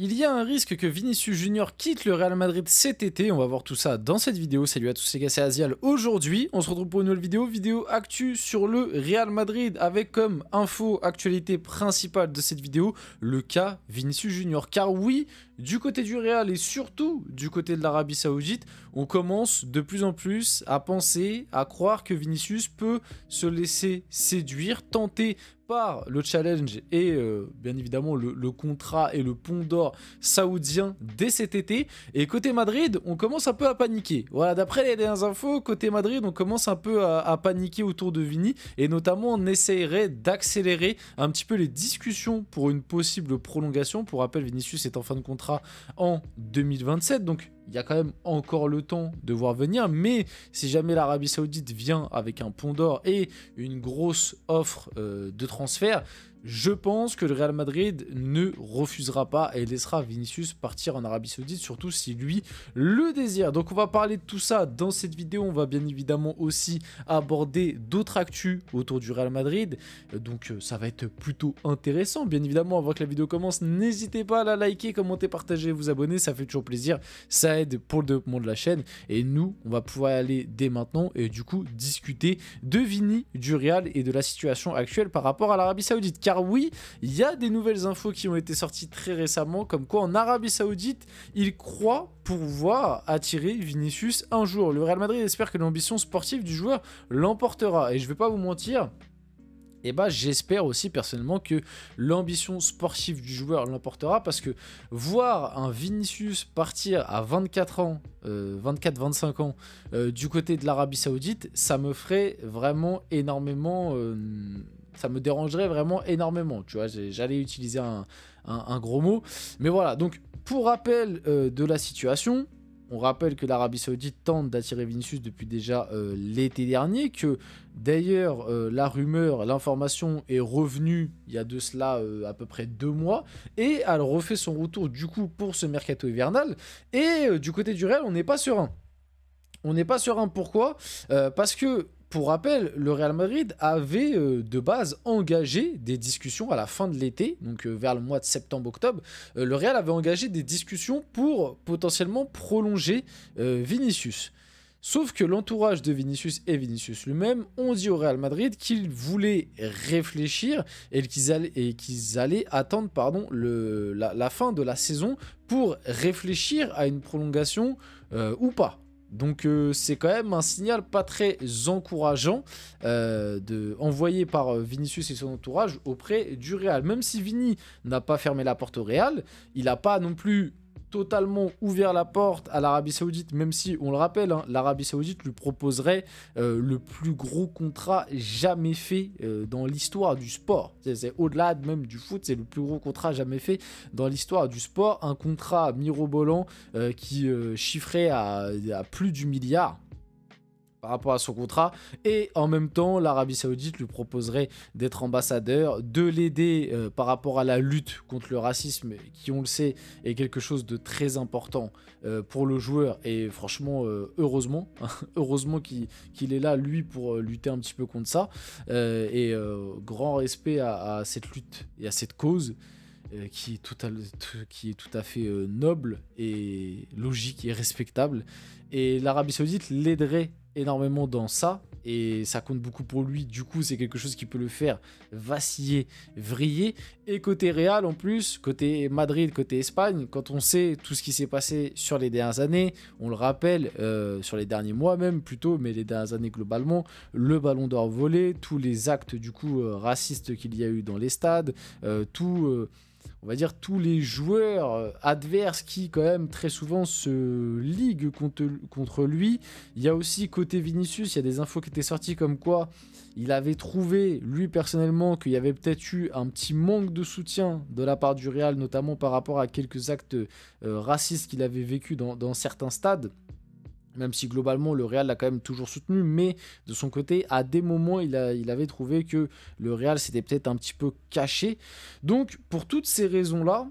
Il y a un risque que Vinicius Junior quitte le Real Madrid cet été, on va voir tout ça dans cette vidéo. Salut à tous les gars, c'est Azial. Aujourd'hui, on se retrouve pour une nouvelle vidéo actu sur le Real Madrid avec comme info, actualité principale de cette vidéo, le cas Vinicius Junior. Car oui, du côté du Real et surtout du côté de l'Arabie Saoudite, on commence de plus en plus à penser, à croire que Vinicius peut se laisser séduire, tenter par le challenge et bien évidemment le contrat et le pont d'or saoudien dès cet été. Et côté Madrid, on commence un peu à paniquer. Voilà, d'après les dernières infos, côté Madrid, on commence un peu à paniquer autour de Vini et notamment on essayerait d'accélérer un petit peu les discussions pour une possible prolongation. Pour rappel, Vinicius est en fin de contrat en 2027, donc il y a quand même encore le temps de voir venir, mais si jamais l'Arabie Saoudite vient avec un pont d'or et une grosse offre de transfert, je pense que le Real Madrid ne refusera pas et laissera Vinicius partir en Arabie Saoudite, surtout si lui le désire. Donc on va parler de tout ça dans cette vidéo. On va bien évidemment aussi aborder d'autres actus autour du Real Madrid. Donc ça va être plutôt intéressant. Bien évidemment, avant que la vidéo commence, n'hésitez pas à la liker, commenter, partager, vous abonner. Ça fait toujours plaisir. Ça aide pour le développement de la chaîne. Et nous, on va pouvoir aller dès maintenant et du coup discuter de Vini, du Real et de la situation actuelle par rapport à l'Arabie Saoudite. Car oui, il y a des nouvelles infos qui ont été sorties très récemment, comme quoi en Arabie Saoudite, ils croient pouvoir attirer Vinicius un jour. Le Real Madrid espère que l'ambition sportive du joueur l'emportera. Et je ne vais pas vous mentir, et bah j'espère aussi personnellement que l'ambition sportive du joueur l'emportera, parce que voir un Vinicius partir à 24 ans, 24-25 ans du côté de l'Arabie Saoudite, ça me ferait vraiment énormément... ça me dérangerait vraiment énormément, tu vois, j'allais utiliser un gros mot. Mais voilà, donc pour rappel de la situation, on rappelle que l'Arabie Saoudite tente d'attirer Vinicius depuis déjà l'été dernier, que d'ailleurs la rumeur, l'information est revenue il y a de cela à peu près 2 mois, et elle refait son retour du coup pour ce mercato hivernal, et du côté du Real, on n'est pas serein. On n'est pas serein, pourquoi ? Parce que, pour rappel, le Real Madrid avait de base engagé des discussions à la fin de l'été, donc vers le mois de septembre-octobre. Le Real avait engagé des discussions pour potentiellement prolonger Vinicius. Sauf que l'entourage de Vinicius et Vinicius lui-même ont dit au Real Madrid qu'ils voulaient réfléchir et qu'ils allaient attendre la fin de la saison pour réfléchir à une prolongation ou pas. Donc c'est quand même un signal pas très encourageant envoyé par Vinicius et son entourage auprès du Real. Même si Vini n'a pas fermé la porte au Real, il n'a pas non plus totalement ouvert la porte à l'Arabie Saoudite, même si, on le rappelle, hein, l'Arabie Saoudite lui proposerait le plus gros contrat jamais fait dans l'histoire du sport. C'est au-delà même du foot, c'est le plus gros contrat jamais fait dans l'histoire du sport. Un contrat mirobolant qui chiffrait à plus du milliard par rapport à son contrat, et en même temps l'Arabie Saoudite lui proposerait d'être ambassadeur, de l'aider par rapport à la lutte contre le racisme, qui, on le sait, est quelque chose de très important pour le joueur, et franchement heureusement heureusement qu'il est là lui pour lutter un petit peu contre ça, et grand respect à cette lutte et à cette cause qui est tout à fait noble et logique et respectable, et l'Arabie Saoudite l'aiderait énormément dans ça, et ça compte beaucoup pour lui. Du coup, c'est quelque chose qui peut le faire vaciller, vriller. Et côté Real, en plus, côté Madrid, côté Espagne, quand on sait tout ce qui s'est passé sur les dernières années, on le rappelle, sur les derniers mois même plutôt, mais les dernières années globalement, le ballon d'or volé, tous les actes du coup racistes qu'il y a eu dans les stades, on va dire tous les joueurs adverses qui quand même très souvent se liguent contre lui. Il y a aussi côté Vinicius, il y a des infos qui étaient sorties comme quoi il avait trouvé lui personnellement qu'il y avait peut-être eu un petit manque de soutien de la part du Real, notamment par rapport à quelques actes racistes qu'il avait vécu dans certains stades. Même si globalement le Real l'a quand même toujours soutenu, mais de son côté, à des moments, il avait trouvé que le Real s'était peut-être un petit peu caché. Donc pour toutes ces raisons-là,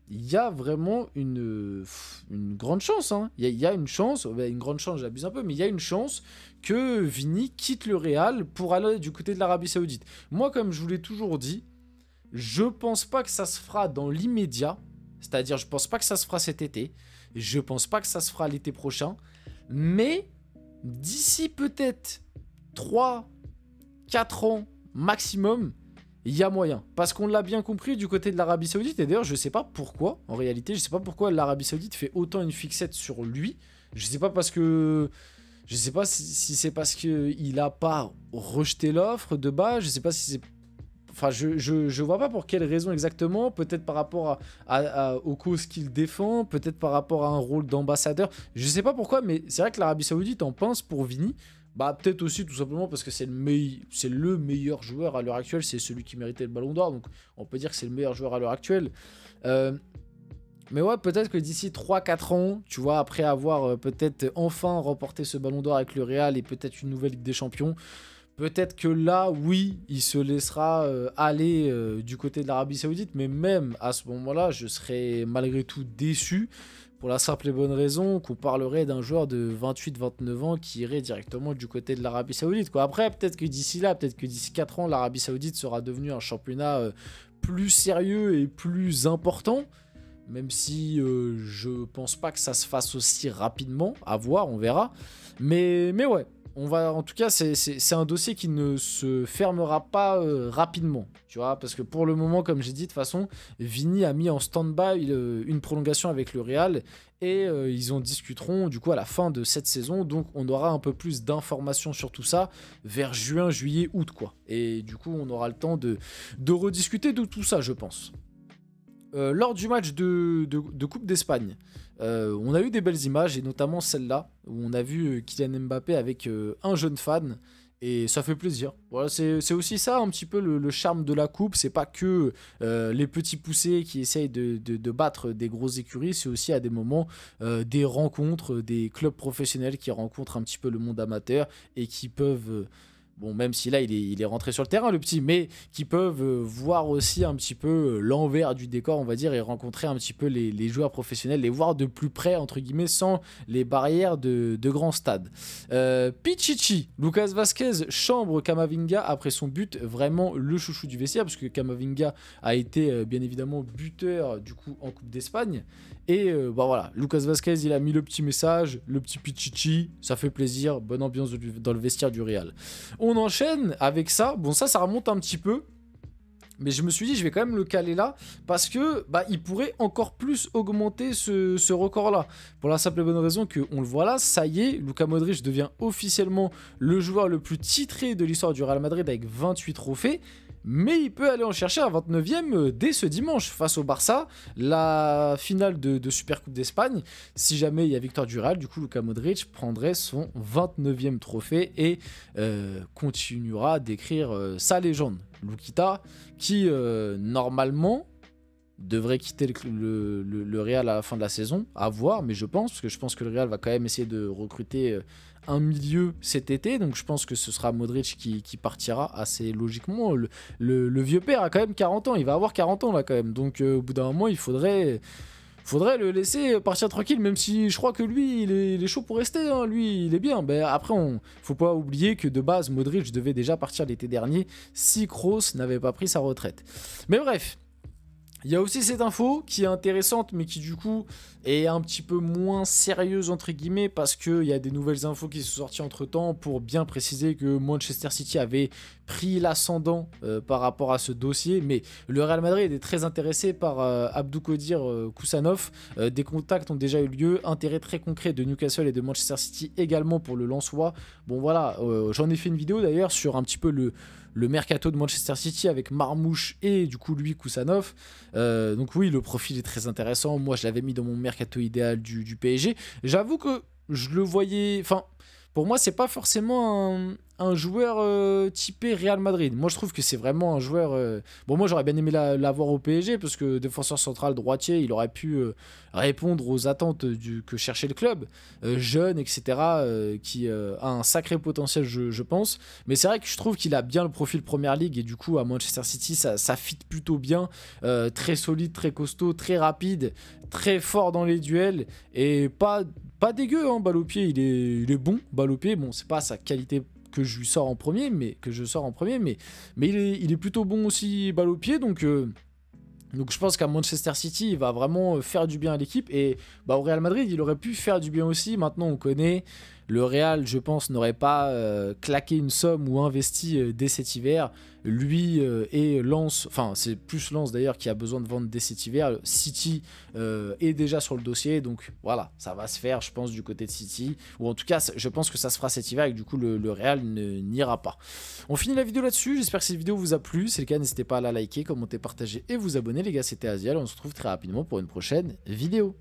il y a vraiment une grande chance. Hein. Il y a une chance, une grande chance, j'abuse un peu, mais il y a une chance que Vini quitte le Real pour aller du côté de l'Arabie Saoudite. Moi, comme je vous l'ai toujours dit, je pense pas que ça se fera dans l'immédiat. C'est-à-dire, je pense pas que ça se fera cet été. Je pense pas que ça se fera l'été prochain. Mais d'ici peut-être 3, 4 ans maximum, il y a moyen. Parce qu'on l'a bien compris du côté de l'Arabie Saoudite. Et d'ailleurs, je sais pas pourquoi, en réalité, je sais pas pourquoi l'Arabie Saoudite fait autant une fixette sur lui. Je sais pas parce que... Je sais pas si c'est parce qu'il a pas rejeté l'offre de base. Je sais pas si c'est... Enfin, je vois pas pour quelle raison exactement. Peut-être par rapport aux causes qu'il défend. Peut-être par rapport à un rôle d'ambassadeur. Je sais pas pourquoi, mais c'est vrai que l'Arabie Saoudite en pince pour Vini. Bah, peut-être aussi tout simplement parce que c'est le meilleur joueur à l'heure actuelle. C'est celui qui méritait le ballon d'or. Donc, on peut dire que c'est le meilleur joueur à l'heure actuelle. Mais ouais, peut-être que d'ici 3-4 ans, tu vois, après avoir peut-être enfin remporté ce ballon d'or avec le Real et peut-être une nouvelle Ligue des Champions, peut-être que là, oui, il se laissera aller du côté de l'Arabie Saoudite. Mais même à ce moment-là, je serais malgré tout déçu pour la simple et bonne raison qu'on parlerait d'un joueur de 28-29 ans qui irait directement du côté de l'Arabie Saoudite, quoi. Après, peut-être que d'ici là, peut-être que d'ici 4 ans, l'Arabie Saoudite sera devenue un championnat plus sérieux et plus important. Même si je pense pas que ça se fasse aussi rapidement, à voir, on verra. Mais ouais, en tout cas, c'est un dossier qui ne se fermera pas rapidement, tu vois, parce que pour le moment, comme j'ai dit, de toute façon, Vini a mis en stand-by une prolongation avec le Real et ils en discuteront du coup à la fin de cette saison, donc on aura un peu plus d'informations sur tout ça vers juin, juillet, août, quoi. Et du coup, on aura le temps de rediscuter de tout ça, je pense. Lors du match de Coupe d'Espagne, on a eu des belles images, et notamment celle-là, où on a vu Kylian Mbappé avec un jeune fan, et ça fait plaisir. Voilà, c'est aussi ça un petit peu le charme de la coupe, c'est pas que les petits poussés qui essayent de battre des grosses écuries, c'est aussi à des moments des rencontres, des clubs professionnels qui rencontrent un petit peu le monde amateur, et qui peuvent... Bon, même si là, il est rentré sur le terrain, le petit, mais qui peuvent voir aussi un petit peu l'envers du décor, on va dire, et rencontrer un petit peu les joueurs professionnels, les voir de plus près, entre guillemets, sans les barrières de grands stades. Pichichi, Lucas Vazquez chambre Camavinga après son but, vraiment le chouchou du vestiaire, parce que Camavinga a été bien évidemment buteur du coup en Coupe d'Espagne. Et bah voilà, Lucas Vazquez, il a mis le petit message, le petit Pichichi, ça fait plaisir, bonne ambiance dans le vestiaire du Real. On enchaîne avec ça. Bon, ça remonte un petit peu. Mais je me suis dit, je vais quand même le caler là. Parce que bah, il pourrait encore plus augmenter ce record-là. Pour la simple et bonne raison qu'on le voit là. Ça y est, Luka Modric devient officiellement le joueur le plus titré de l'histoire du Real Madrid avec 28 trophées. Mais il peut aller en chercher un 29e dès ce dimanche face au Barça, la finale de Supercoupe d'Espagne. Si jamais il y a victoire du Real, du coup Luka Modric prendrait son 29e trophée et continuera d'écrire sa légende. Lukita qui normalement devrait quitter le Real à la fin de la saison, à voir, mais je pense, parce que je pense que le Real va quand même essayer de recruter un milieu cet été, donc je pense que ce sera Modric qui partira assez logiquement. Le vieux père a quand même 40 ans, il va avoir 40 ans là quand même, donc au bout d'un moment il faudrait le laisser partir tranquille, même si je crois que lui il est chaud pour rester, hein. Lui il est bien. Ben, après faut pas oublier que de base Modric devait déjà partir l'été dernier si Kroos n'avait pas pris sa retraite. Mais bref, il y a aussi cette info qui est intéressante, mais qui du coup est un petit peu moins sérieuse entre guillemets, parce qu'il y a des nouvelles infos qui sont sorties entre temps pour bien préciser que Manchester City avait pris l'ascendant par rapport à ce dossier. Mais le Real Madrid est très intéressé par Abdoukodir Koussanov. Des contacts ont déjà eu lieu, intérêt très concret de Newcastle et de Manchester City également pour le Lensois. Bon voilà, j'en ai fait une vidéo d'ailleurs sur un petit peu le mercato de Manchester City avec Marmouche et du coup lui Koussanov. Donc oui, le profil est très intéressant. Moi je l'avais mis dans mon mercato idéal du PSG. J'avoue que je le voyais... Enfin, pour moi c'est pas forcément un joueur typé Real Madrid. Moi je trouve que c'est vraiment un joueur... Bon, moi j'aurais bien aimé l'avoir au PSG, parce que défenseur central droitier, il aurait pu répondre aux attentes que cherchait le club. Jeune, etc. Qui a un sacré potentiel, je pense. Mais c'est vrai que je trouve qu'il a bien le profil Première Ligue, et du coup à Manchester City ça fit plutôt bien. Très solide, très costaud, très rapide, très fort dans les duels, et pas dégueu, hein, balle au pied. Il est bon, balle au pied. Bon, c'est pas sa qualité que je sors en premier, mais il est plutôt bon aussi balle au pied, donc Donc je pense qu'à Manchester City, il va vraiment faire du bien à l'équipe. Et bah, au Real Madrid, il aurait pu faire du bien aussi. Maintenant, on connaît. Le Real, je pense, n'aurait pas claqué une somme ou investi dès cet hiver. Lui et Lens, enfin c'est plus Lens d'ailleurs qui a besoin de vendre dès cet hiver. City est déjà sur le dossier, donc voilà, ça va se faire, je pense, du côté de City. Ou en tout cas, je pense que ça se fera cet hiver et que du coup le Real n'ira pas. On finit la vidéo là-dessus, j'espère que cette vidéo vous a plu. Si c'est le cas, n'hésitez pas à la liker, commenter, partager et vous abonner. Les gars, c'était Azial, on se retrouve très rapidement pour une prochaine vidéo.